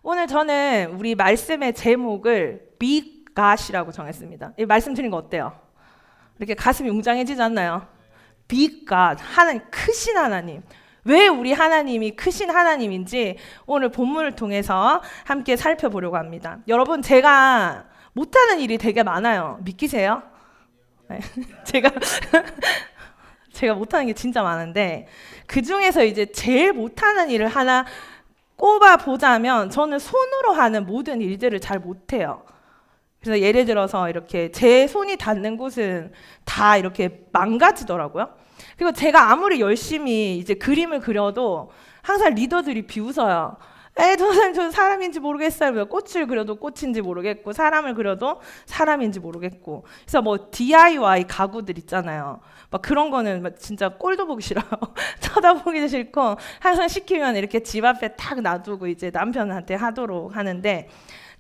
오늘 저는 우리 말씀의 제목을 Big God이라고 정했습니다. 이 말씀 드린 거 어때요? 이렇게 가슴이 웅장해지지 않나요? Big God, 하나님, 크신 하나님. 왜 우리 하나님이 크신 하나님인지 오늘 본문을 통해서 함께 살펴보려고 합니다. 여러분, 제가 못하는 일이 되게 많아요. 믿기세요? 네. 제가 못하는 게 진짜 많은데 그 중에서 이제 제일 못하는 일을 하나 꼽아 보자면 저는 손으로 하는 모든 일들을 잘 못해요. 그래서 예를 들어서 이렇게 제 손이 닿는 곳은 다 이렇게 망가지더라고요. 그리고 제가 아무리 열심히 이제 그림을 그려도 항상 리더들이 비웃어요. 저 사람 저 사람인지 모르겠어요. 꽃을 그려도 꽃인지 모르겠고 사람을 그려도 사람인지 모르겠고. 그래서 뭐 DIY 가구들 있잖아요. 막 그런 거는 막 진짜 꼴도 보기 싫어요. 쳐다보기도 싫고 항상 시키면 이렇게 집 앞에 탁 놔두고 이제 남편한테 하도록 하는데,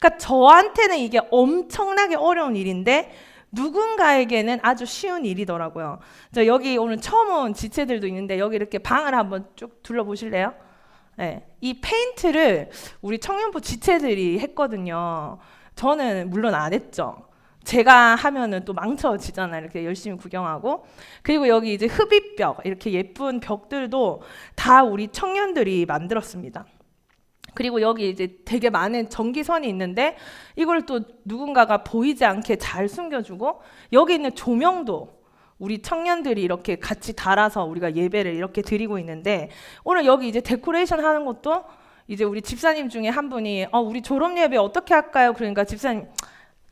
그러니까 저한테는 이게 엄청나게 어려운 일인데 누군가에게는 아주 쉬운 일이더라고요. 여기 오늘 처음 온 지체들도 있는데 여기 이렇게 방을 한번 쭉 둘러보실래요? 네, 이 페인트를 우리 청년부 지체들이 했거든요. 저는 물론 안 했죠. 제가 하면은 또 망쳐지잖아요. 이렇게 열심히 구경하고. 그리고 여기 이제 흡입벽, 이렇게 예쁜 벽들도 다 우리 청년들이 만들었습니다. 그리고 여기 이제 되게 많은 전기선이 있는데 이걸 또 누군가가 보이지 않게 잘 숨겨주고, 여기 있는 조명도 우리 청년들이 이렇게 같이 달아서 우리가 예배를 이렇게 드리고 있는데, 오늘 여기 이제 데코레이션 하는 것도 이제 우리 집사님 중에 한 분이 우리 졸업 예배 어떻게 할까요? 그러니까 집사님,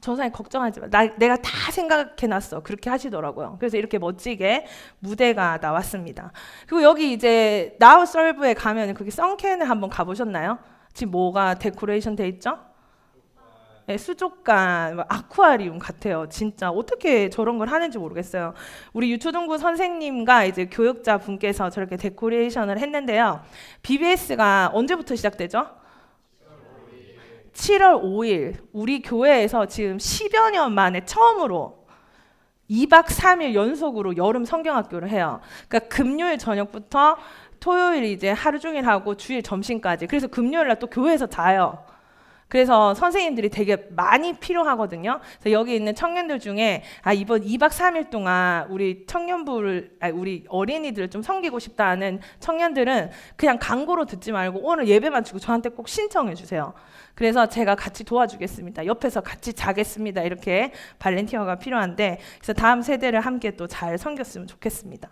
전사님 걱정하지 마. 내가 다 생각해놨어. 그렇게 하시더라고요. 그래서 이렇게 멋지게 무대가 나왔습니다. 그리고 여기 이제 Now Serve에 가면 그게 썬캔을 한번 가보셨나요? 지금 뭐가 데코레이션 돼 있죠? 네, 수족관, 아쿠아리움 같아요. 진짜 어떻게 저런 걸 하는지 모르겠어요. 우리 유초등부 선생님과 이제 교육자 분께서 저렇게 데코레이션을 했는데요. BBS가 언제부터 시작되죠? 7월 5일 우리 교회에서 지금 10여 년 만에 처음으로 2박 3일 연속으로 여름 성경학교를 해요. 그러니까 금요일 저녁부터 토요일 이제 하루 종일 하고 주일 점심까지. 그래서 금요일 날 또 교회에서 자요. 그래서 선생님들이 되게 많이 필요하거든요. 그래서 여기 있는 청년들 중에 이번 2박 3일 동안 우리 우리 어린이들을 좀 섬기고 싶다는 청년들은 그냥 광고로 듣지 말고 오늘 예배만 주고 저한테 꼭 신청해 주세요. 그래서 제가 같이 도와주겠습니다. 옆에서 같이 자겠습니다. 이렇게 발렌티어가 필요한데, 그래서 다음 세대를 함께 또 잘 섬겼으면 좋겠습니다.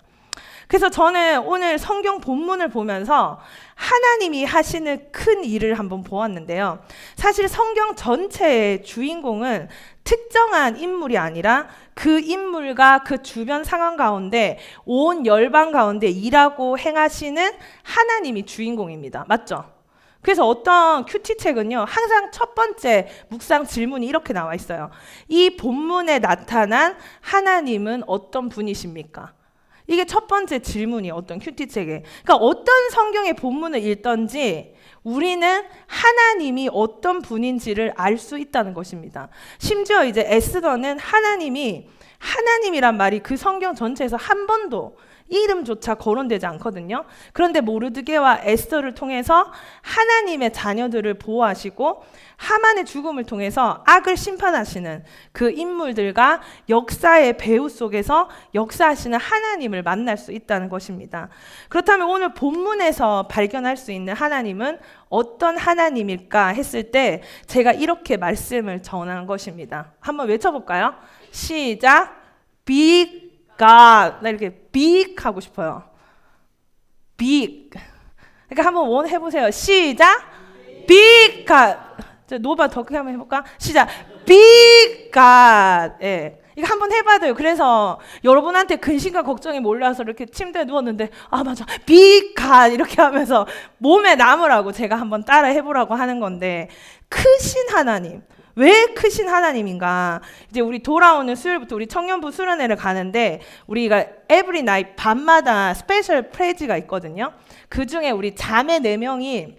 그래서 저는 오늘 성경 본문을 보면서 하나님이 하시는 큰 일을 한번 보았는데요. 사실 성경 전체의 주인공은 특정한 인물이 아니라 그 인물과 그 주변 상황 가운데 온 열방 가운데 일하고 행하시는 하나님이 주인공입니다. 맞죠? 그래서 어떤 큐티책은요, 항상 첫 번째 묵상 질문이 이렇게 나와 있어요. 이 본문에 나타난 하나님은 어떤 분이십니까? 이게 첫 번째 질문이 어떤 큐티책에. 그러니까 어떤 성경의 본문을 읽던지 우리는 하나님이 어떤 분인지를 알 수 있다는 것입니다. 심지어 이제 에스더는 하나님이란 말이 그 성경 전체에서 한 번도 이름조차 거론되지 않거든요. 그런데 모르드게와 에스더를 통해서 하나님의 자녀들을 보호하시고 하만의 죽음을 통해서 악을 심판하시는 그 인물들과 역사의 배후 속에서 역사하시는 하나님을 만날 수 있다는 것입니다. 그렇다면 오늘 본문에서 발견할 수 있는 하나님은 어떤 하나님일까 했을 때 제가 이렇게 말씀을 전한 것입니다. 한번 외쳐볼까요? 시작. Big God. 나 이렇게 big 하고 싶어요. big. 그러니까 한번 원 해보세요. 시작. big God. 노바 더 크게 한번 해볼까? 시작. big God. 예. 이거 한번 해봐야 돼요. 그래서 여러분한테 근심과 걱정이 몰려서 이렇게 침대에 누웠는데 맞아. big God 이렇게 하면서 몸에 남으라고 제가 한번 따라 해보라고 하는 건데, 크신 하나님. 왜 크신 하나님인가? 이제 우리 돌아오는 수요일부터 우리 청년부 수련회를 가는데 우리가 every night 밤마다 스페셜 프레이즈가 있거든요. 그 중에 우리 자매 4명이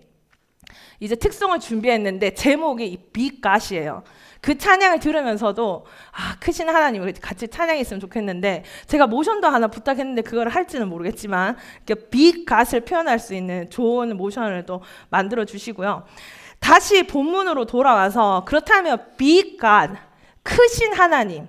이제 특송을 준비했는데 제목이 이 Big God이에요. 그 찬양을 들으면서도 크신 하나님을 같이 찬양했으면 좋겠는데, 제가 모션도 하나 부탁했는데 그걸 할지는 모르겠지만 Big God을 표현할 수 있는 좋은 모션을 또 만들어 주시고요. 다시 본문으로 돌아와서 그렇다면 big God, 크신 하나님.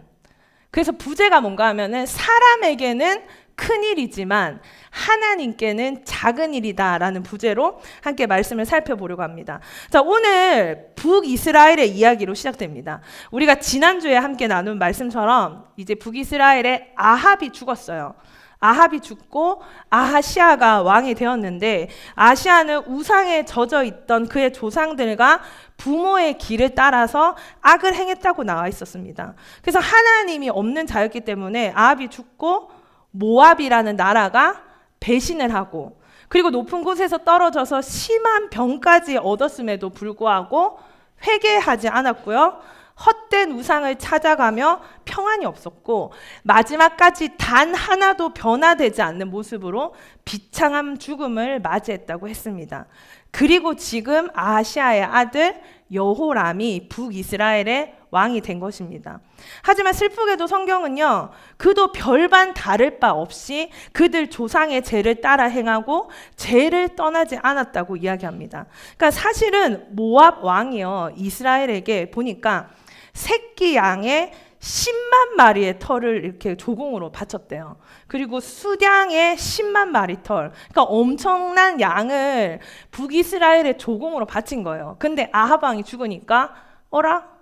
그래서 부제가 뭔가 하면은 사람에게는 큰 일이지만 하나님께는 작은 일이다라는 부제로 함께 말씀을 살펴보려고 합니다. 자, 오늘 북이스라엘의 이야기로 시작됩니다. 우리가 지난주에 함께 나눈 말씀처럼 이제 북이스라엘의 아합이 죽었어요. 아합이 죽고 아하시아가 왕이 되었는데, 아시아는 우상에 젖어 있던 그의 조상들과 부모의 길을 따라서 악을 행했다고 나와 있었습니다. 그래서 하나님이 없는 자였기 때문에 아합이 죽고 모압이라는 나라가 배신을 하고, 그리고 높은 곳에서 떨어져서 심한 병까지 얻었음에도 불구하고 회개하지 않았고요. 헛된 우상을 찾아가며 평안이 없었고, 마지막까지 단 하나도 변화되지 않는 모습으로 비창한 죽음을 맞이했다고 했습니다. 그리고 지금 아하시아의 아들 여호람이 북이스라엘의 왕이 된 것입니다. 하지만 슬프게도 성경은요, 그도 별반 다를 바 없이 그들 조상의 죄를 따라 행하고 죄를 떠나지 않았다고 이야기합니다. 그러니까 사실은 모압 왕이요, 이스라엘에게 보니까 새끼 양의 10만 마리의 털을 이렇게 조공으로 바쳤대요. 그리고 수량의 10만 마리 털, 그러니까 엄청난 양을 북이스라엘의 조공으로 바친 거예요. 근데 아합 왕이 죽으니까 어라?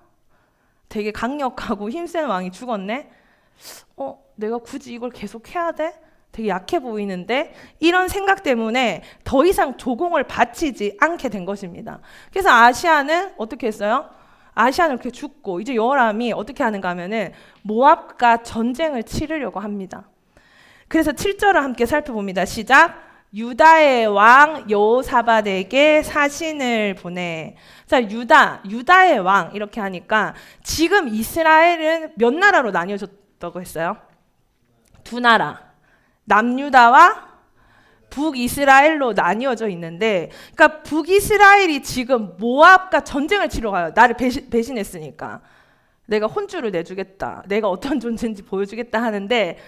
되게 강력하고 힘센 왕이 죽었네? 내가 굳이 이걸 계속 해야 돼? 되게 약해 보이는데? 이런 생각 때문에 더 이상 조공을 바치지 않게 된 것입니다. 그래서 아시아는 어떻게 했어요? 아시아는 이렇게 죽고, 이제 여호람이 어떻게 하는가 하면은 모압과 전쟁을 치르려고 합니다. 그래서 7절을 함께 살펴봅니다. 시작. 유다의 왕 여호사밧에게 사신을 보내. 자, 유다의 왕 이렇게 하니까 지금 이스라엘은 몇 나라로 나뉘어졌다고 했어요? 두 나라. 남유다와 북이스라엘로 나뉘어져 있는데, 그러니까 북이스라엘이 지금 모압과 전쟁을 치러 가요. 나를 배신했으니까. 내가 혼주를 내주겠다. 내가 어떤 존재인지 보여주겠다 하는데,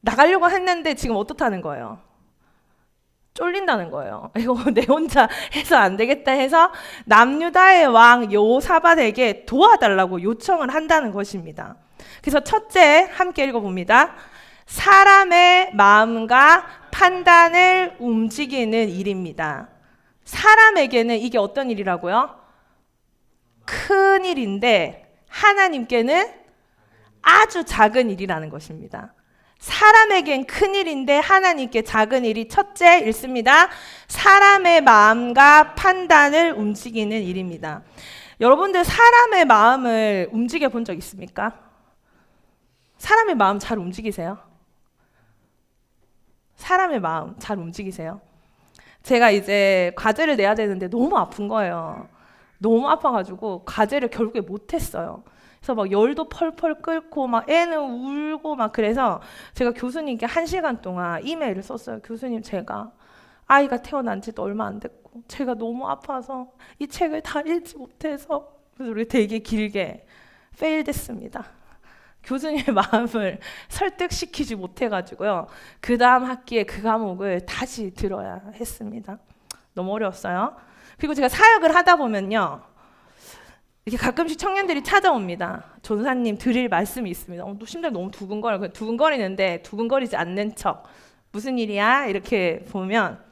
나가려고 했는데 지금 어떻다는 거예요? 쫄린다는 거예요. 이거 내 혼자 해서 안 되겠다 해서 남유다의 왕 여호사밧에게 도와달라고 요청을 한다는 것입니다. 그래서 첫째 함께 읽어봅니다. 사람의 마음과 판단을 움직이는 일입니다. 사람에게는 이게 어떤 일이라고요? 큰 일인데 하나님께는 아주 작은 일이라는 것입니다. 사람에겐 큰 일인데 하나님께 작은 일이 첫째 읽습니다. 사람의 마음과 판단을 움직이는 일입니다. 여러분들 사람의 마음을 움직여 본 적 있습니까? 사람의 마음 잘 움직이세요? 사람의 마음 잘 움직이세요? 제가 이제 과제를 내야 되는데 너무 아픈 거예요. 너무 아파가지고 과제를 결국에 못했어요. 그래서 막 열도 펄펄 끓고 막 애는 울고 막, 그래서 제가 교수님께 1시간 동안 이메일을 썼어요. 교수님, 제가 아이가 태어난 지도 얼마 안 됐고 제가 너무 아파서 이 책을 다 읽지 못해서, 그래서 우리 되게 길게 페일됐습니다. 교수님의 마음을 설득시키지 못해가지고요. 그 다음 학기에 그 과목을 다시 들어야 했습니다. 너무 어려웠어요. 그리고 제가 사역을 하다 보면요, 이렇게 가끔씩 청년들이 찾아옵니다. 전사님 드릴 말씀이 있습니다. 심장이 너무 두근거리는데 두근거리지 않는 척, 무슨 일이야? 이렇게 보면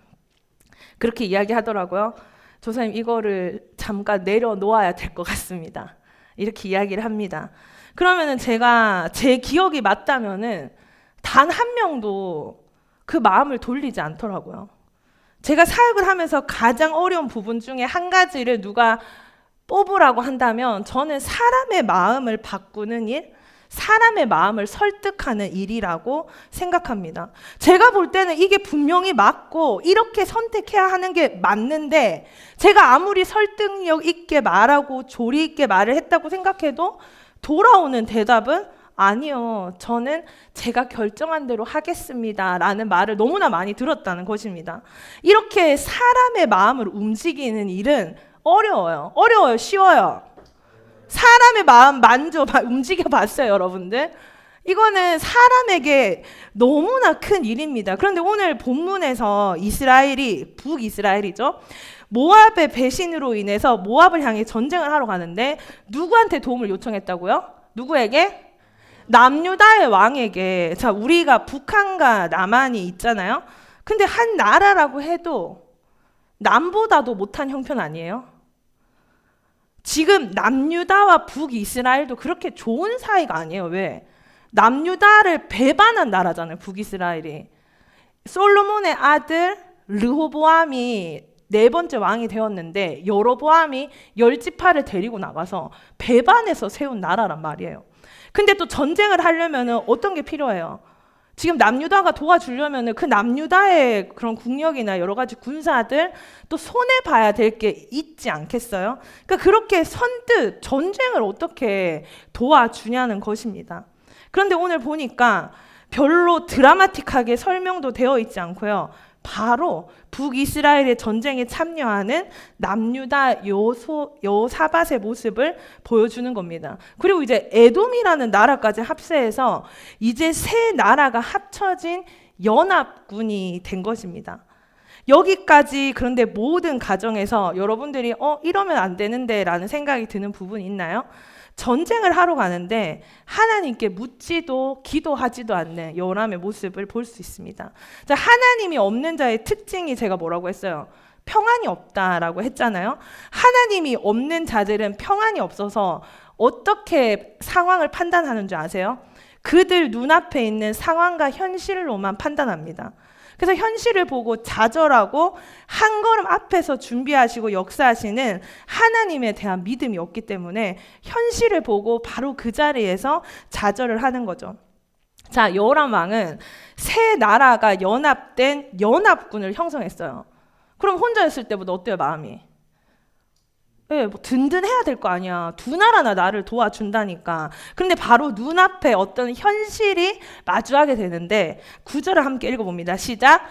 그렇게 이야기하더라고요. 전사님, 이거를 잠깐 내려놓아야 될 것 같습니다. 이렇게 이야기를 합니다. 그러면은 제가 제 기억이 맞다면은 단 한 명도 그 마음을 돌리지 않더라고요. 제가 사역을 하면서 가장 어려운 부분 중에 한 가지를 누가 뽑으라고 한다면 저는 사람의 마음을 바꾸는 일, 사람의 마음을 설득하는 일이라고 생각합니다. 제가 볼 때는 이게 분명히 맞고 이렇게 선택해야 하는 게 맞는데, 제가 아무리 설득력 있게 말하고 조리 있게 말을 했다고 생각해도 돌아오는 대답은 아니요, 저는 제가 결정한 대로 하겠습니다 라는 말을 너무나 많이 들었다는 것입니다. 이렇게 사람의 마음을 움직이는 일은 어려워요. 쉬워요. 사람의 마음 움직여 봤어요, 여러분들? 이거는 사람에게 너무나 큰 일입니다. 그런데 오늘 본문에서 이스라엘이, 북이스라엘이죠. 모압의 배신으로 인해서 모압을 향해 전쟁을 하러 가는데 누구한테 도움을 요청했다고요? 누구에게? 남유다의 왕에게. 자, 우리가 북한과 남한이 있잖아요. 근데 한 나라라고 해도 남보다도 못한 형편 아니에요? 지금 남유다와 북이스라엘도 그렇게 좋은 사이가 아니에요. 왜? 남유다를 배반한 나라잖아요. 북이스라엘이. 솔로몬의 아들 르호보암이 네 번째 왕이 되었는데 여로보암이 열지파를 데리고 나가서 배반해서 세운 나라란 말이에요. 근데 또 전쟁을 하려면 어떤 게 필요해요? 지금 남유다가 도와주려면 그 남유다의 그런 국력이나 여러 가지 군사들 또 손해 봐야 될 게 있지 않겠어요? 그러니까 그렇게 선뜻 전쟁을 어떻게 도와주냐는 것입니다. 그런데 오늘 보니까 별로 드라마틱하게 설명도 되어 있지 않고요. 바로 북이스라엘의 전쟁에 참여하는 남유다 여호사밧의 모습을 보여주는 겁니다. 그리고 이제 에돔이라는 나라까지 합세해서 이제 세 나라가 합쳐진 연합군이 된 것입니다. 여기까지 그런데 모든 가정에서 여러분들이 이러면 안 되는데 라는 생각이 드는 부분이 있나요? 전쟁을 하러 가는데 하나님께 묻지도 기도하지도 않는 요람의 모습을 볼 수 있습니다. 자, 하나님이 없는 자의 특징이 제가 뭐라고 했어요? 평안이 없다라고 했잖아요. 하나님이 없는 자들은 평안이 없어서 어떻게 상황을 판단하는 줄 아세요? 그들 눈앞에 있는 상황과 현실로만 판단합니다. 그래서 현실을 보고 좌절하고 한 걸음 앞에서 준비하시고 역사하시는 하나님에 대한 믿음이 없기 때문에 현실을 보고 바로 그 자리에서 좌절을 하는 거죠. 자, 여호람 왕은 세 나라가 연합된 연합군을 형성했어요. 그럼 혼자였을 때보다 어때요, 마음이? 네, 뭐 든든해야 될 거 아니야. 두 나라나 나를 도와준다니까. 그런데 바로 눈앞에 어떤 현실이 마주하게 되는데 9절을 함께 읽어봅니다. 시작.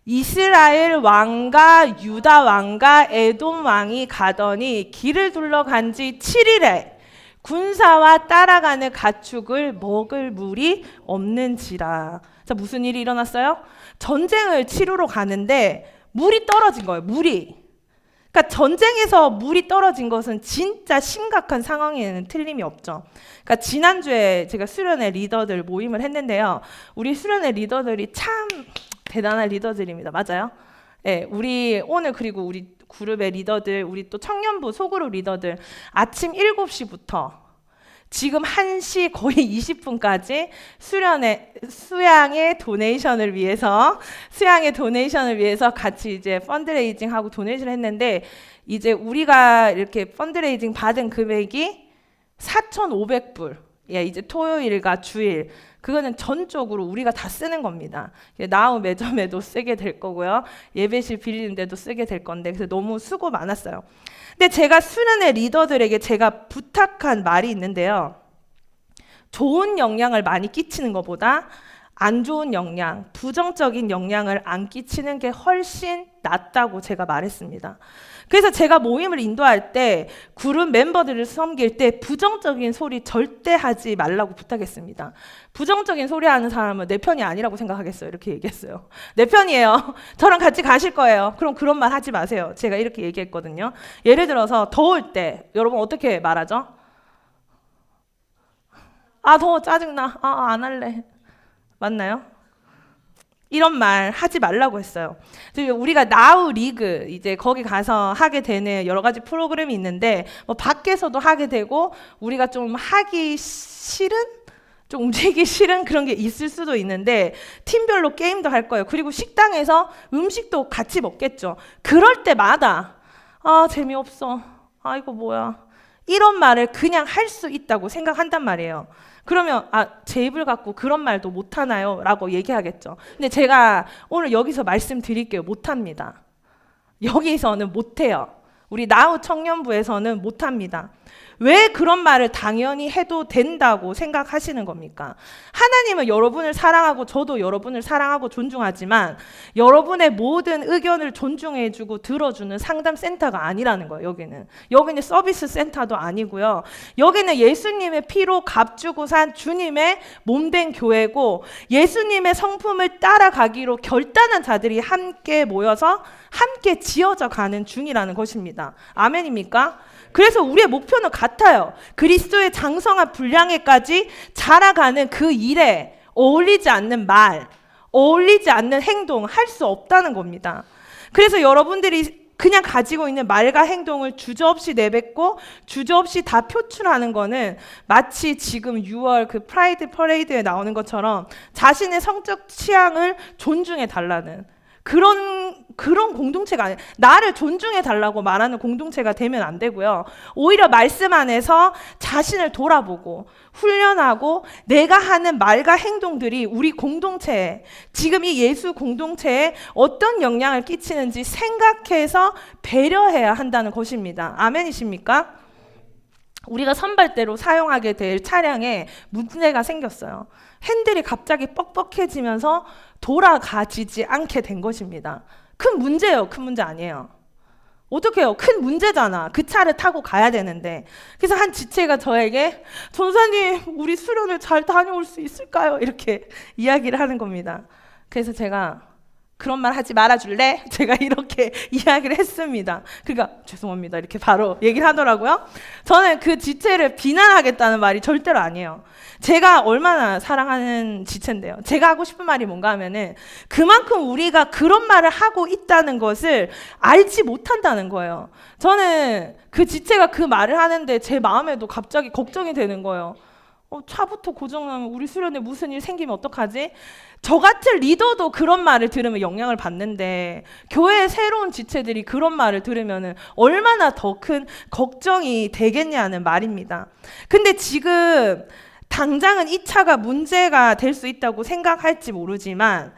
이스라엘 왕과 유다 왕과 에돔 왕이 가더니 길을 둘러간 지 7일에 군사와 따라가는 가축을 먹을 물이 없는지라. 자, 무슨 일이 일어났어요? 전쟁을 치르러 가는데 물이 떨어진 거예요. 물이. 그러니까 전쟁에서 물이 떨어진 것은 진짜 심각한 상황에는 틀림이 없죠. 그러니까 지난주에 제가 수련회 리더들 모임을 했는데요. 우리 수련회 리더들이 참 대단한 리더들입니다. 맞아요? 네, 우리 오늘 그리고 우리 그룹의 리더들, 우리 또 청년부 소그룹 리더들 아침 7시부터 지금 1시 거의 20분까지 수양의 도네이션을 위해서 같이 이제 펀드레이징하고 도네이션을 했는데 이제 우리가 이렇게 펀드레이징 받은 금액이 4,500불. 예, 이제 토요일과 주일 그거는 전적으로 우리가 다 쓰는 겁니다. 나우 매점에도 쓰게 될 거고요. 예배실 빌리는 데도 쓰게 될 건데 그래서 너무 수고 많았어요. 근데 제가 수련회 리더들에게 제가 부탁한 말이 있는데요. 좋은 영향을 많이 끼치는 것보다 안 좋은 영향, 부정적인 영향을 안 끼치는 게 훨씬 낫다고 제가 말했습니다. 그래서 제가 모임을 인도할 때 그룹 멤버들을 섬길 때 부정적인 소리 절대 하지 말라고 부탁했습니다. 부정적인 소리 하는 사람은 내 편이 아니라고 생각하겠어요. 이렇게 얘기했어요. 내 편이에요. 저랑 같이 가실 거예요. 그럼 그런 말 하지 마세요. 제가 이렇게 얘기했거든요. 예를 들어서 더울 때 여러분 어떻게 말하죠? 아, 더워, 짜증나. 안 할래. 맞나요? 이런 말 하지 말라고 했어요. 우리가 나우 리그 이제 거기 가서 하게 되는 여러 가지 프로그램이 있는데 뭐 밖에서도 하게 되고 우리가 좀 하기 싫은 좀 움직이기 싫은 그런 게 있을 수도 있는데 팀별로 게임도 할 거예요. 그리고 식당에서 음식도 같이 먹겠죠. 그럴 때마다 재미없어. 이거 뭐야. 이런 말을 그냥 할 수 있다고 생각한단 말이에요. 그러면 제 입을 갖고 그런 말도 못하나요? 라고 얘기하겠죠. 근데 제가 오늘 여기서 말씀드릴게요. 못합니다. 여기서는 못해요. 우리 나우 청년부에서는 못합니다. 왜 그런 말을 당연히 해도 된다고 생각하시는 겁니까? 하나님은 여러분을 사랑하고 저도 여러분을 사랑하고 존중하지만 여러분의 모든 의견을 존중해주고 들어주는 상담센터가 아니라는 거예요. 여기는 서비스 센터도 아니고요. 여기는 예수님의 피로 값주고 산 주님의 몸된 교회고 예수님의 성품을 따라가기로 결단한 자들이 함께 모여서 함께 지어져 가는 중이라는 것입니다. 아멘입니까? 그래서 우리의 목표는 같아요. 그리스도의 장성한 분량에까지 자라가는 그 일에 어울리지 않는 말, 어울리지 않는 행동 할 수 없다는 겁니다. 그래서 여러분들이 그냥 가지고 있는 말과 행동을 주저없이 내뱉고 주저없이 다 표출하는 거는 마치 지금 6월 그 프라이드 퍼레이드에 나오는 것처럼 자신의 성적 취향을 존중해 달라는 그런 공동체가 아니에요. 나를 존중해 달라고 말하는 공동체가 되면 안 되고요. 오히려 말씀 안에서 자신을 돌아보고 훈련하고 내가 하는 말과 행동들이 우리 공동체에 지금 이 예수 공동체에 어떤 영향을 끼치는지 생각해서 배려해야 한다는 것입니다. 아멘이십니까? 우리가 선발대로 사용하게 될 차량에 문제가 생겼어요. 핸들이 갑자기 뻑뻑해지면서 돌아가지지 않게 된 것입니다. 큰 문제예요. 큰 문제 아니에요. 어떻게 해요? 큰 문제잖아. 그 차를 타고 가야 되는데. 그래서 한 지체가 저에게 전사님 우리 수련을 잘 다녀올 수 있을까요? 이렇게 이야기를 하는 겁니다. 그래서 제가 그런 말 하지 말아줄래? 제가 이렇게 이야기를 했습니다. 그러니까 죄송합니다 이렇게 바로 얘기를 하더라고요. 저는 그 지체를 비난하겠다는 말이 절대로 아니에요. 제가 얼마나 사랑하는 지체인데요. 제가 하고 싶은 말이 뭔가 하면은 그만큼 우리가 그런 말을 하고 있다는 것을 알지 못한다는 거예요. 저는 그 지체가 그 말을 하는데 제 마음에도 갑자기 걱정이 되는 거예요. 차부터 고장나면 우리 수련회 무슨 일 생기면 어떡하지? 저 같은 리더도 그런 말을 들으면 영향을 받는데 교회의 새로운 지체들이 그런 말을 들으면 얼마나 더 큰 걱정이 되겠냐는 말입니다. 근데 지금 당장은 이 차가 문제가 될 수 있다고 생각할지 모르지만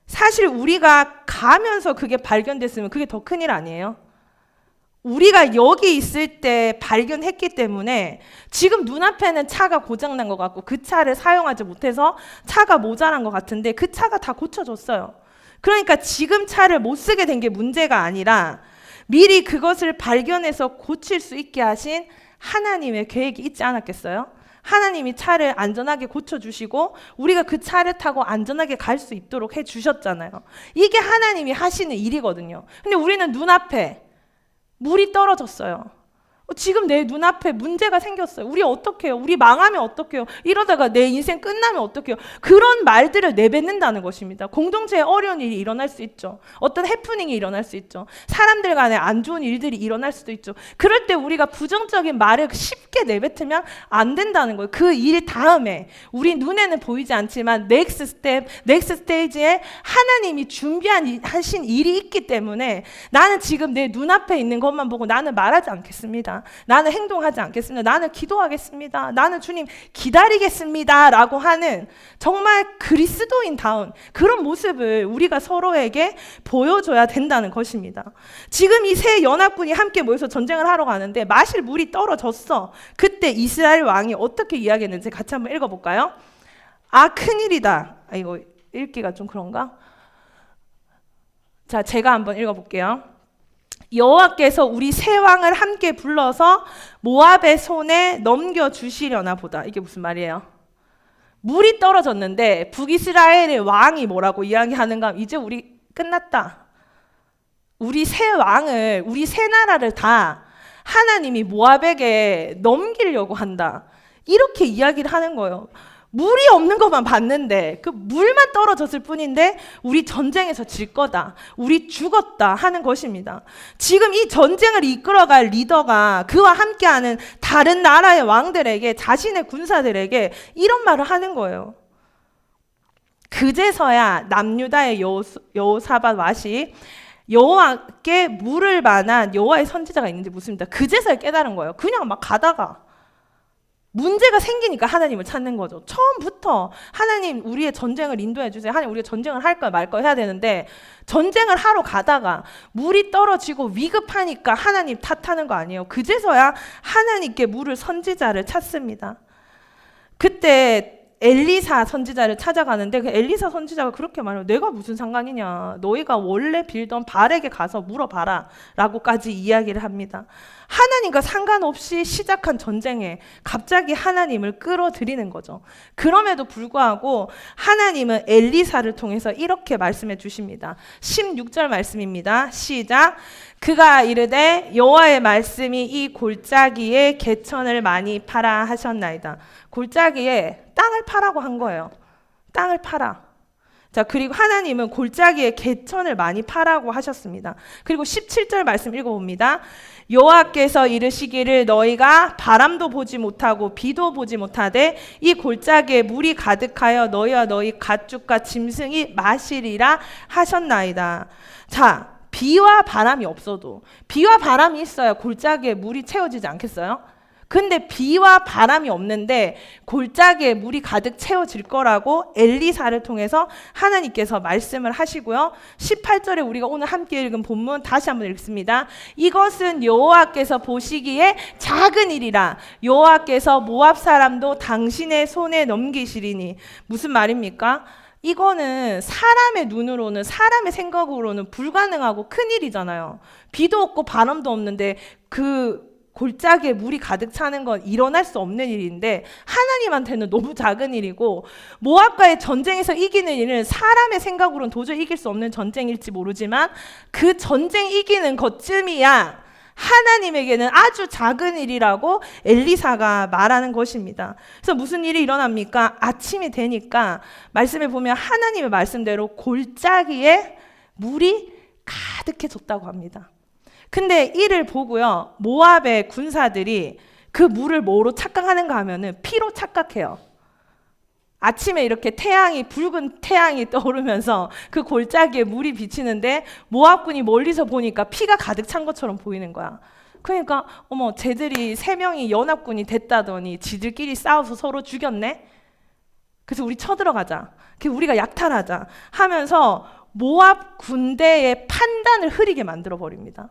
사실 우리가 가면서 그게 발견됐으면 그게 더 큰일 아니에요? 우리가 여기 있을 때 발견했기 때문에 지금 눈앞에는 차가 고장난 것 같고 그 차를 사용하지 못해서 차가 모자란 것 같은데 그 차가 다 고쳐졌어요. 그러니까 지금 차를 못 쓰게 된 게 문제가 아니라 미리 그것을 발견해서 고칠 수 있게 하신 하나님의 계획이 있지 않았겠어요? 하나님이 차를 안전하게 고쳐주시고 우리가 그 차를 타고 안전하게 갈 수 있도록 해주셨잖아요. 이게 하나님이 하시는 일이거든요. 근데 우리는 눈앞에 물이 떨어졌어요. 지금 내 눈앞에 문제가 생겼어요. 우리 어떻게 해요? 우리 망하면 어떻게 해요? 이러다가 내 인생 끝나면 어떻게 해요? 그런 말들을 내뱉는다는 것입니다. 공동체에 어려운 일이 일어날 수 있죠. 어떤 해프닝이 일어날 수 있죠. 사람들 간에 안 좋은 일들이 일어날 수도 있죠. 그럴 때 우리가 부정적인 말을 쉽게 내뱉으면 안 된다는 거예요. 그 일 다음에 우리 눈에는 보이지 않지만 넥스트 스텝, 넥스트 스테이지에 하나님이 준비하신 일이 있기 때문에 나는 지금 내 눈앞에 있는 것만 보고 나는 말하지 않겠습니다. 나는 행동하지 않겠습니다. 나는 기도하겠습니다. 나는 주님 기다리겠습니다. 라고 하는 정말 그리스도인다운 그런 모습을 우리가 서로에게 보여줘야 된다는 것입니다. 지금 이 세 연합군이 함께 모여서 전쟁을 하러 가는데 마실 물이 떨어졌어. 그때 이스라엘 왕이 어떻게 이야기했는지 같이 한번 읽어볼까요? 큰일이다. 이거 읽기가 좀 그런가? 자, 제가 한번 읽어볼게요. 여호와께서 우리 세 왕을 함께 불러서 모압의 손에 넘겨주시려나 보다. 이게 무슨 말이에요? 물이 떨어졌는데 북이스라엘의 왕이 뭐라고 이야기하는가? 이제 우리 끝났다. 우리 세 왕을, 우리 세 나라를 다 하나님이 모압에게 넘기려고 한다. 이렇게 이야기를 하는 거예요. 물이 없는 것만 봤는데 그 물만 떨어졌을 뿐인데 우리 전쟁에서 질 거다. 우리 죽었다 하는 것입니다. 지금 이 전쟁을 이끌어갈 리더가 그와 함께하는 다른 나라의 왕들에게 자신의 군사들에게 이런 말을 하는 거예요. 그제서야 남유다의 여호사밧 왓이 여호와께 물을 만한 여호와의 선지자가 있는지 묻습니다. 그제서야 깨달은 거예요. 그냥 막 가다가 문제가 생기니까 하나님을 찾는 거죠. 처음부터 하나님 우리의 전쟁을 인도해 주세요. 하나님 우리가 전쟁을 할까 말까 해야 되는데 전쟁을 하러 가다가 물이 떨어지고 위급하니까 하나님 탓하는 거 아니에요. 그제서야 하나님께 물을 선지자를 찾습니다. 그때 엘리사 선지자를 찾아가는데 그 엘리사 선지자가 그렇게 말해요. 내가 무슨 상관이냐. 너희가 원래 빌던 발에게 가서 물어봐라 라고까지 이야기를 합니다. 하나님과 상관없이 시작한 전쟁에 갑자기 하나님을 끌어들이는 거죠. 그럼에도 불구하고 하나님은 엘리사를 통해서 이렇게 말씀해 주십니다. 16절 말씀입니다. 시작. 그가 이르되 여호와의 말씀이 이 골짜기에 개천을 많이 파라 하셨나이다. 골짜기에 땅을 파라고 한 거예요. 땅을 파라. 자, 그리고 하나님은 골짜기에 개천을 많이 파라고 하셨습니다. 그리고 17절 말씀 읽어봅니다. 여호와께서 이르시기를 너희가 바람도 보지 못하고 비도 보지 못하되 이 골짜기에 물이 가득하여 너희와 너희 가축과 짐승이 마시리라 하셨나이다. 자, 비와 바람이 없어도 비와 바람이 있어야 골짜기에 물이 채워지지 않겠어요? 근데 비와 바람이 없는데 골짜기에 물이 가득 채워질 거라고 엘리사를 통해서 하나님께서 말씀을 하시고요. 18절에 우리가 오늘 함께 읽은 본문 다시 한번 읽습니다. 이것은 여호와께서 보시기에 작은 일이라 여호와께서 모압 사람도 당신의 손에 넘기시리니. 무슨 말입니까? 이거는 사람의 눈으로는 사람의 생각으로는 불가능하고 큰 일이잖아요. 비도 없고 바람도 없는데 그 골짜기에 물이 가득 차는 건 일어날 수 없는 일인데 하나님한테는 너무 작은 일이고 모압과의 전쟁에서 이기는 일은 사람의 생각으로는 도저히 이길 수 없는 전쟁일지 모르지만 그 전쟁 이기는 것쯤이야 하나님에게는 아주 작은 일이라고 엘리사가 말하는 것입니다. 그래서 무슨 일이 일어납니까? 아침이 되니까 말씀에 보면 하나님의 말씀대로 골짜기에 물이 가득해졌다고 합니다. 근데 이를 보고요, 모압의 군사들이 그 물을 뭐로 착각하는가 하면은 피로 착각해요. 아침에 이렇게 붉은 태양이 떠오르면서 그 골짜기에 물이 비치는데 모압군이 멀리서 보니까 피가 가득 찬 것처럼 보이는 거야. 그러니까 어머, 쟤들이 3명이 연합군이 됐다더니 지들끼리 싸워서 서로 죽였네? 그래서 우리 쳐들어가자. 우리가 약탈하자 하면서 모압 군대의 판단을 흐리게 만들어버립니다.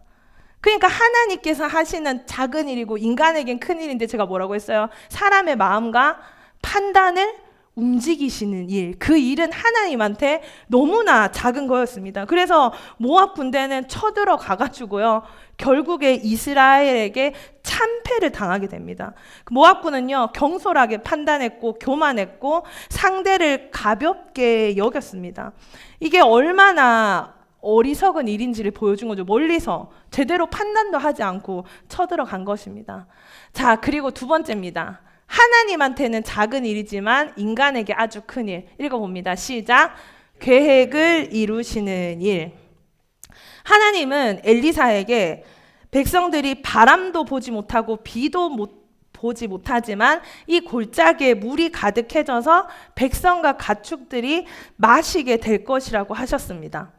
그러니까 하나님께서 하시는 작은 일이고 인간에겐 큰 일인데 제가 뭐라고 했어요? 사람의 마음과 판단을 움직이시는 일, 그 일은 하나님한테 너무나 작은 거였습니다. 그래서 모압 군대는 쳐들어가가지고요, 결국에 이스라엘에게 참패를 당하게 됩니다. 모압군은요, 경솔하게 판단했고 교만했고 상대를 가볍게 여겼습니다. 이게 얼마나 어리석은 일인지를 보여준 거죠. 멀리서 제대로 판단도 하지 않고 쳐들어간 것입니다. 자, 그리고 두 번째입니다. 하나님한테는 작은 일이지만 인간에게 아주 큰 일. 읽어봅니다. 시작. 계획을 이루시는 일. 하나님은 엘리사에게 백성들이 바람도 보지 못하고 비도 보지 못하지만 이 골짜기에 물이 가득해져서 백성과 가축들이 마시게 될 것이라고 하셨습니다.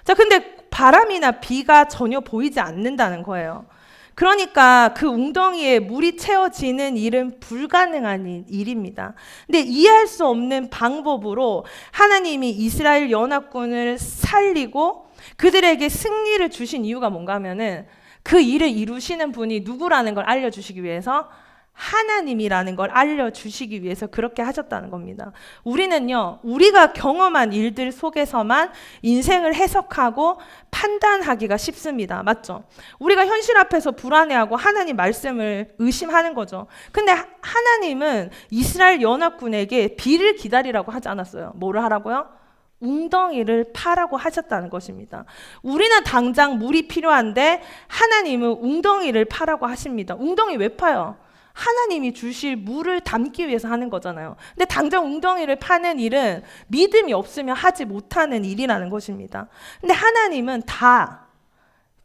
자, 근데 바람이나 비가 전혀 보이지 않는다는 거예요. 그러니까 그 웅덩이에 물이 채워지는 일은 불가능한 일입니다. 근데 이해할 수 없는 방법으로 하나님이 이스라엘 연합군을 살리고 그들에게 승리를 주신 이유가 뭔가 하면은 그 일을 이루시는 분이 누구라는 걸 알려주시기 위해서 하나님이라는 걸 알려주시기 위해서 그렇게 하셨다는 겁니다. 우리는요, 우리가 경험한 일들 속에서만 인생을 해석하고 판단하기가 쉽습니다. 맞죠? 우리가 현실 앞에서 불안해하고 하나님 말씀을 의심하는 거죠. 근데 하나님은 이스라엘 연합군에게 비를 기다리라고 하지 않았어요. 뭐를 하라고요? 웅덩이를 파라고 하셨다는 것입니다. 우리는 당장 물이 필요한데 하나님은 웅덩이를 파라고 하십니다. 웅덩이 왜 파요? 하나님이 주실 물을 담기 위해서 하는 거잖아요. 근데 당장 웅덩이를 파는 일은 믿음이 없으면 하지 못하는 일이라는 것입니다. 근데 하나님은 다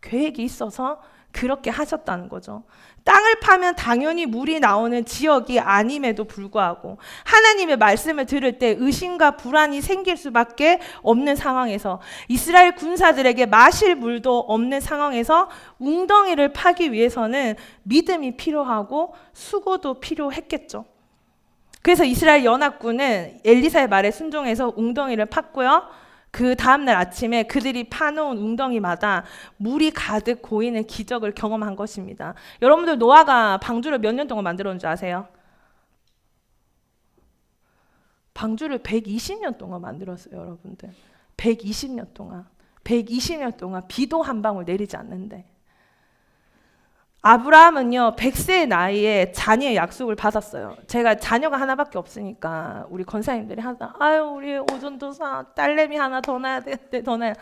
계획이 있어서 그렇게 하셨다는 거죠. 땅을 파면 당연히 물이 나오는 지역이 아님에도 불구하고 하나님의 말씀을 들을 때 의심과 불안이 생길 수밖에 없는 상황에서 이스라엘 군사들에게 마실 물도 없는 상황에서 웅덩이를 파기 위해서는 믿음이 필요하고 수고도 필요했겠죠. 그래서 이스라엘 연합군은 엘리사의 말에 순종해서 웅덩이를 팠고요. 그 다음날 아침에 그들이 파놓은 웅덩이마다 물이 가득 고이는 기적을 경험한 것입니다. 여러분들 노아가 방주를 몇 년 동안 만들었는 줄 아세요? 방주를 120년 동안 만들었어요, 여러분들. 120년 동안. 120년 동안 비도 한 방울 내리지 않는데. 아브라함은요 100세의 나이에 자녀의 약속을 받았어요. 제가 자녀가 하나밖에 없으니까 우리 권사님들이 항상 우리 오전도사 딸내미 하나 더 낳아야 되는데 더 낳아야.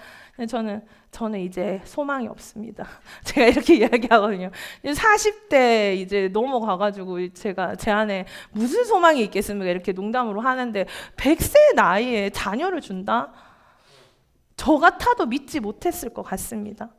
저는 이제 소망이 없습니다. 제가 이렇게 이야기하거든요. 40대 이제 넘어가가지고 제가 제 안에 무슨 소망이 있겠습니까? 이렇게 농담으로 하는데 100세의 나이에 자녀를 준다? 저 같아도 믿지 못했을 것 같습니다.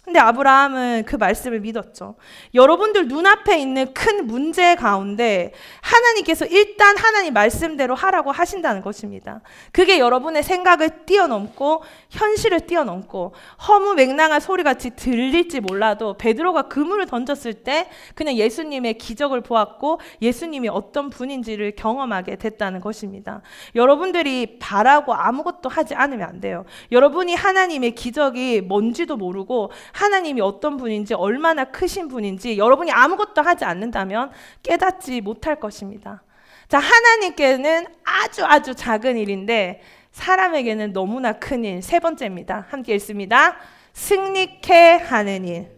근데 아브라함은 그 말씀을 믿었죠. 여러분들 눈앞에 있는 큰 문제 가운데 하나님께서 일단 하나님 말씀대로 하라고 하신다는 것입니다. 그게 여러분의 생각을 뛰어넘고 현실을 뛰어넘고 허무맹랑한 소리같이 들릴지 몰라도 베드로가 그물을 던졌을 때 그냥 예수님의 기적을 보았고 예수님이 어떤 분인지를 경험하게 됐다는 것입니다. 여러분들이 바라고 아무것도 하지 않으면 안 돼요. 여러분이 하나님의 기적이 뭔지도 모르고 하나님이 어떤 분인지 얼마나 크신 분인지 여러분이 아무것도 하지 않는다면 깨닫지 못할 것입니다. 자, 하나님께는 아주 작은 일인데 사람에게는 너무나 큰 일. 세 번째입니다. 함께 읽습니다. 승리케 하는 일.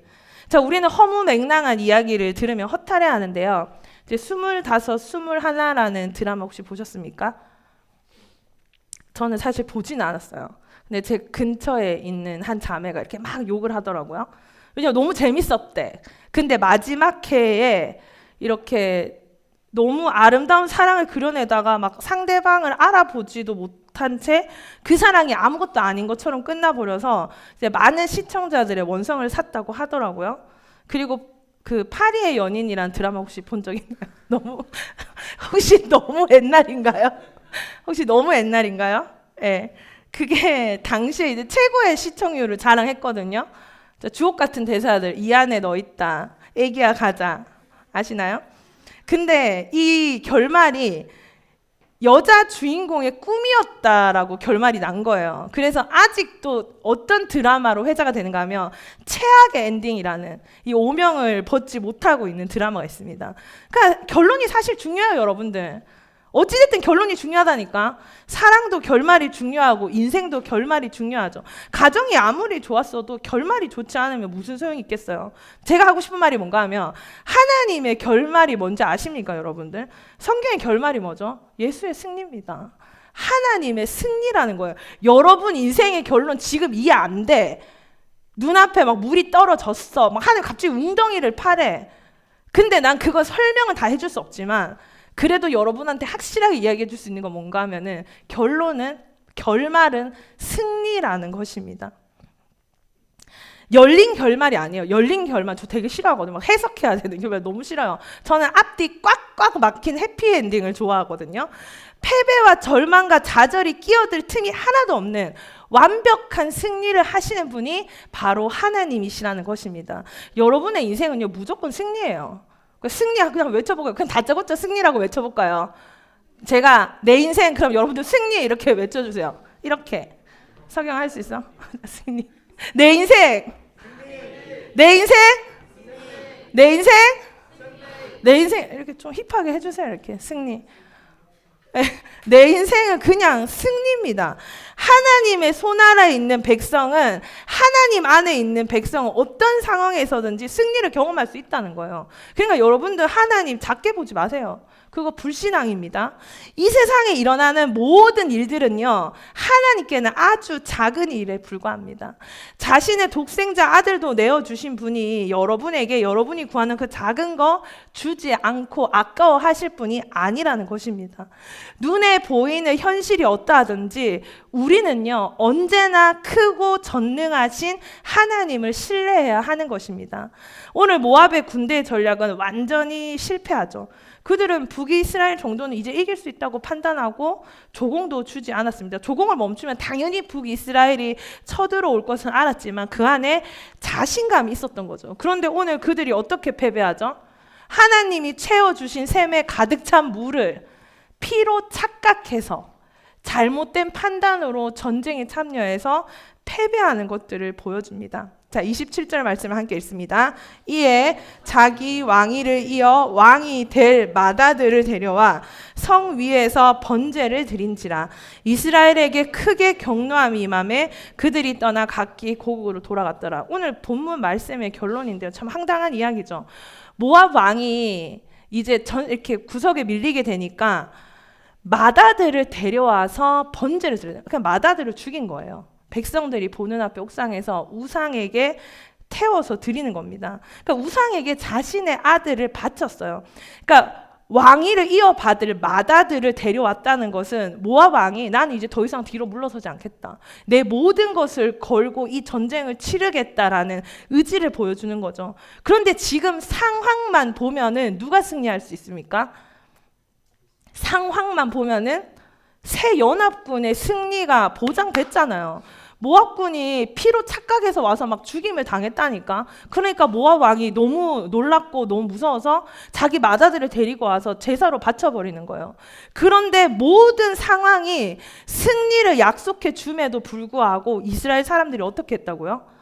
자, 우리는 허무맹랑한 이야기를 들으면 허탈해하는데요. 이제 25, 21라는 드라마 혹시 보셨습니까? 저는 사실 보진 않았어요. 근데 제 근처에 있는 한 자매가 이렇게 막 욕을 하더라고요. 왜냐면 너무 재밌었대. 근데 마지막 회에 이렇게 너무 아름다운 사랑을 그려내다가 막 상대방을 알아보지도 못한 채 그 사랑이 아무것도 아닌 것처럼 끝나버려서 이제 많은 시청자들의 원성을 샀다고 하더라고요. 그리고 그 파리의 연인이란 드라마 혹시 본 적 있나요? 혹시 너무 옛날인가요? 혹시 너무 옛날인가요? 네. 그게 당시에 이제 최고의 시청률을 자랑했거든요. 주옥 같은 대사들, 이 안에 너 있다, 애기야 가자, 아시나요? 근데 이 결말이 여자 주인공의 꿈이었다라고 결말이 난 거예요. 그래서 아직도 어떤 드라마로 회자가 되는가 하면 최악의 엔딩이라는 이 오명을 벗지 못하고 있는 드라마가 있습니다. 그러니까 결론이 사실 중요해요, 여러분들. 어찌됐든 결론이 중요하다니까. 사랑도 결말이 중요하고 인생도 결말이 중요하죠. 가정이 아무리 좋았어도 결말이 좋지 않으면 무슨 소용이 있겠어요. 제가 하고 싶은 말이 뭔가 하면 하나님의 결말이 뭔지 아십니까, 여러분들? 성경의 결말이 뭐죠? 예수의 승리입니다. 하나님의 승리라는 거예요. 여러분 인생의 결론 지금 이해 안 돼. 눈앞에 막 물이 떨어졌어. 막 하늘 갑자기 웅덩이를 파래. 근데 난 그거 설명은 다 해줄 수 없지만 그래도 여러분한테 확실하게 이야기해 줄 수 있는 건 뭔가 하면은 결말은 승리라는 것입니다. 열린 결말이 아니에요. 열린 결말 저 되게 싫어하거든요. 막 해석해야 되는 결말 너무 싫어요. 저는 앞뒤 꽉꽉 막힌 해피엔딩을 좋아하거든요. 패배와 절망과 좌절이 끼어들 틈이 하나도 없는 완벽한 승리를 하시는 분이 바로 하나님이시라는 것입니다. 여러분의 인생은요 무조건 승리예요. 승리 그냥 외쳐볼까요? 그냥 다짜고짜 승리라고 외쳐볼까요? 제가 내 인생 그럼 여러분들 승리 이렇게 외쳐주세요. 이렇게 석영 할 수 있어? 승리. 내 인생. 내 인생. 내 인생. 내 인생 이렇게 좀 힙하게 해주세요. 이렇게 승리. 내 인생은 그냥 승리입니다. 하나님의 손아래에 있는 백성은 하나님 안에 있는 백성은 어떤 상황에서든지 승리를 경험할 수 있다는 거예요. 그러니까 여러분들 하나님 작게 보지 마세요. 그거 불신앙입니다. 이 세상에 일어나는 모든 일들은요 하나님께는 아주 작은 일에 불과합니다. 자신의 독생자 아들도 내어주신 분이 여러분에게 여러분이 구하는 그 작은 거 주지 않고 아까워하실 분이 아니라는 것입니다. 눈에 보이는 현실이 어떠하든지 우리는요, 언제나 크고 전능하신 하나님을 신뢰해야 하는 것입니다. 오늘 모압의 군대의 전략은 완전히 실패하죠. 그들은 북이스라엘 정도는 이제 이길 수 있다고 판단하고 조공도 주지 않았습니다. 조공을 멈추면 당연히 북이스라엘이 쳐들어올 것은 알았지만 그 안에 자신감이 있었던 거죠. 그런데 오늘 그들이 어떻게 패배하죠? 하나님이 채워주신 샘에 가득 찬 물을 피로 착각해서 잘못된 판단으로 전쟁에 참여해서 패배하는 것들을 보여줍니다. 자, 27절 말씀을 함께 읽습니다. 이에 자기 왕위를 이어 왕이 될 맏아들을 데려와 성 위에서 번제를 드린지라. 이스라엘에게 크게 경노함이 임하매 그들이 떠나 각기 고국으로 돌아갔더라. 오늘 본문 말씀의 결론인데요. 참 황당한 이야기죠. 모압 왕이 이제 이렇게 구석에 밀리게 되니까 맏아들을 데려와서 번제를 드려요. 그냥 맏아들을 죽인 거예요. 백성들이 보는 앞에 옥상에서 우상에게 태워서 드리는 겁니다. 그러니까 우상에게 자신의 아들을 바쳤어요. 그러니까 왕위를 이어받을 맏아들을 데려왔다는 것은 모압 왕이 나는 이제 더 이상 뒤로 물러서지 않겠다. 내 모든 것을 걸고 이 전쟁을 치르겠다라는 의지를 보여주는 거죠. 그런데 지금 상황만 보면은 누가 승리할 수 있습니까? 상황만 보면은 새 연합군의 승리가 보장됐잖아요. 모압군이 피로 착각해서 와서 막 죽임을 당했다니까. 그러니까 모압 왕이 너무 놀랍고 너무 무서워서 자기 맏아들을 데리고 와서 제사로 바쳐버리는 거예요. 그런데 모든 상황이 승리를 약속해 줌에도 불구하고 이스라엘 사람들이 어떻게 했다고요?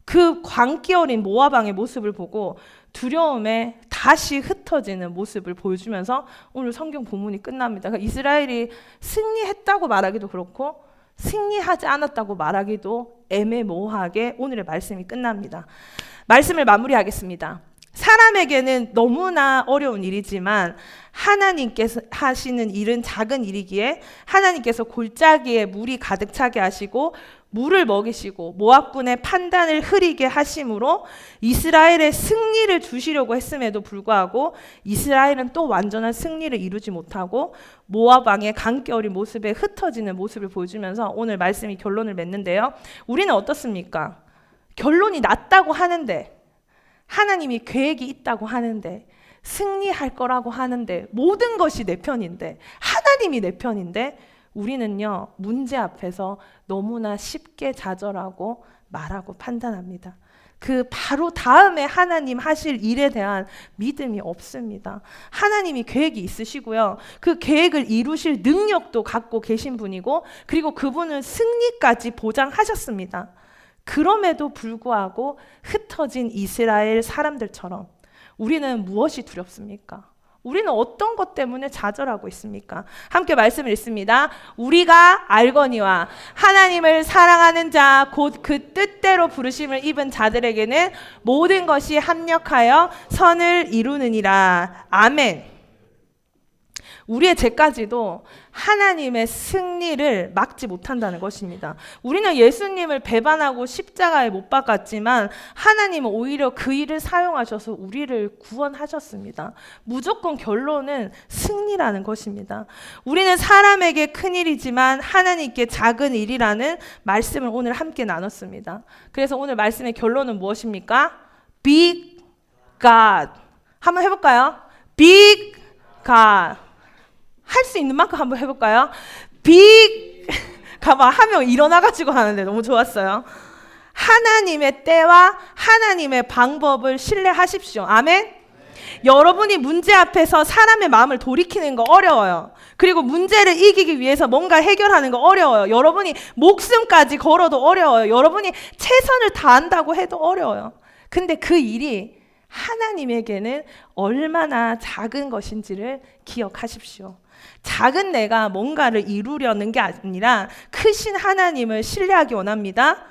그 광기 어린 모압 왕의 모습을 보고 두려움에 다시 흩어지는 모습을 보여주면서 오늘 성경 본문이 끝납니다. 그러니까 이스라엘이 승리했다고 말하기도 그렇고 승리하지 않았다고 말하기도 애매모호하게 오늘의 말씀이 끝납니다. 말씀을 마무리하겠습니다. 사람에게는 너무나 어려운 일이지만 하나님께서 하시는 일은 작은 일이기에 하나님께서 골짜기에 물이 가득 차게 하시고 물을 먹이시고 모압군의 판단을 흐리게 하심으로 이스라엘의 승리를 주시려고 했음에도 불구하고 이스라엘은 또 완전한 승리를 이루지 못하고 모압 왕의 강기 어린 모습에 흩어지는 모습을 보여주면서 오늘 말씀이 결론을 맺는데요. 우리는 어떻습니까? 결론이 났다고 하는데 하나님이 계획이 있다고 하는데 승리할 거라고 하는데 모든 것이 내 편인데 하나님이 내 편인데 우리는요 문제 앞에서 너무나 쉽게 좌절하고 말하고 판단합니다. 그 바로 다음에 하나님 하실 일에 대한 믿음이 없습니다. 하나님이 계획이 있으시고요. 그 계획을 이루실 능력도 갖고 계신 분이고 그리고 그분은 승리까지 보장하셨습니다. 그럼에도 불구하고 흩어진 이스라엘 사람들처럼 우리는 무엇이 두렵습니까? 우리는 어떤 것 때문에 좌절하고 있습니까? 함께 말씀을 읽습니다. 우리가 알거니와 하나님을 사랑하는 자 곧 그 뜻대로 부르심을 입은 자들에게는 모든 것이 합력하여 선을 이루느니라. 아멘. 우리의 죄까지도 하나님의 승리를 막지 못한다는 것입니다. 우리는 예수님을 배반하고 십자가에 못 박았지만 하나님은 오히려 그 일을 사용하셔서 우리를 구원하셨습니다. 무조건 결론은 승리라는 것입니다. 우리는 사람에게 큰 일이지만 하나님께 작은 일이라는 말씀을 오늘 함께 나눴습니다. 그래서 오늘 말씀의 결론은 무엇입니까? Big God. 한번 해볼까요? Big God. 할 수 있는 만큼 한번 해볼까요? 가만 한 명 일어나가지고 하는데 너무 좋았어요. 하나님의 때와 하나님의 방법을 신뢰하십시오. 아멘? 여러분이 문제 앞에서 사람의 마음을 돌이키는 거 어려워요. 그리고 문제를 이기기 위해서 뭔가 해결하는 거 어려워요. 여러분이 목숨까지 걸어도 어려워요. 여러분이 최선을 다한다고 해도 어려워요. 근데 그 일이 하나님에게는 얼마나 작은 것인지를 기억하십시오. 작은 내가 뭔가를 이루려는 게 아니라 크신 하나님을 신뢰하기 원합니다.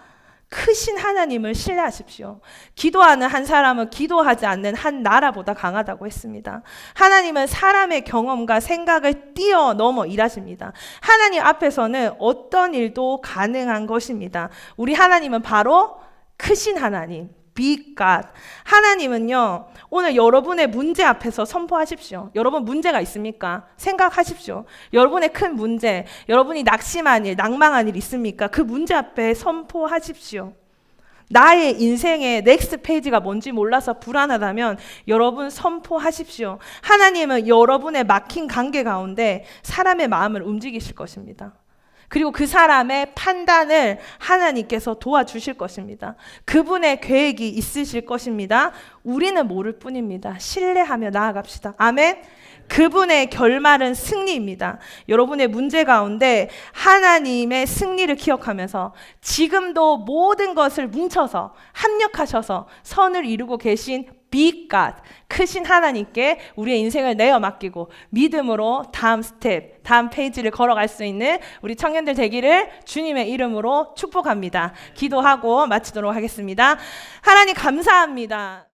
크신 하나님을 신뢰하십시오. 기도하는 한 사람은 기도하지 않는 한 나라보다 강하다고 했습니다. 하나님은 사람의 경험과 생각을 뛰어넘어 일하십니다. 하나님 앞에서는 어떤 일도 가능한 것입니다. 우리 하나님은 바로 크신 하나님, Be God. 하나님은요, 오늘 여러분의 문제 앞에서 선포하십시오. 여러분 문제가 있습니까? 생각하십시오. 여러분의 큰 문제, 여러분이 낙심한 일, 낭망한 일 있습니까? 그 문제 앞에 선포하십시오. 나의 인생의 넥스트 페이지가 뭔지 몰라서 불안하다면 여러분 선포하십시오. 하나님은 여러분의 막힌 관계 가운데 사람의 마음을 움직이실 것입니다. 그리고 그 사람의 판단을 하나님께서 도와주실 것입니다. 그분의 계획이 있으실 것입니다. 우리는 모를 뿐입니다. 신뢰하며 나아갑시다. 아멘. 그분의 결말은 승리입니다. 여러분의 문제 가운데 하나님의 승리를 기억하면서 지금도 모든 것을 뭉쳐서 합력하셔서 선을 이루고 계신 Big God, 크신 하나님께 우리의 인생을 내어 맡기고 믿음으로 다음 스텝, 다음 페이지를 걸어갈 수 있는 우리 청년들 되기를 주님의 이름으로 축복합니다. 기도하고 마치도록 하겠습니다. 하나님 감사합니다.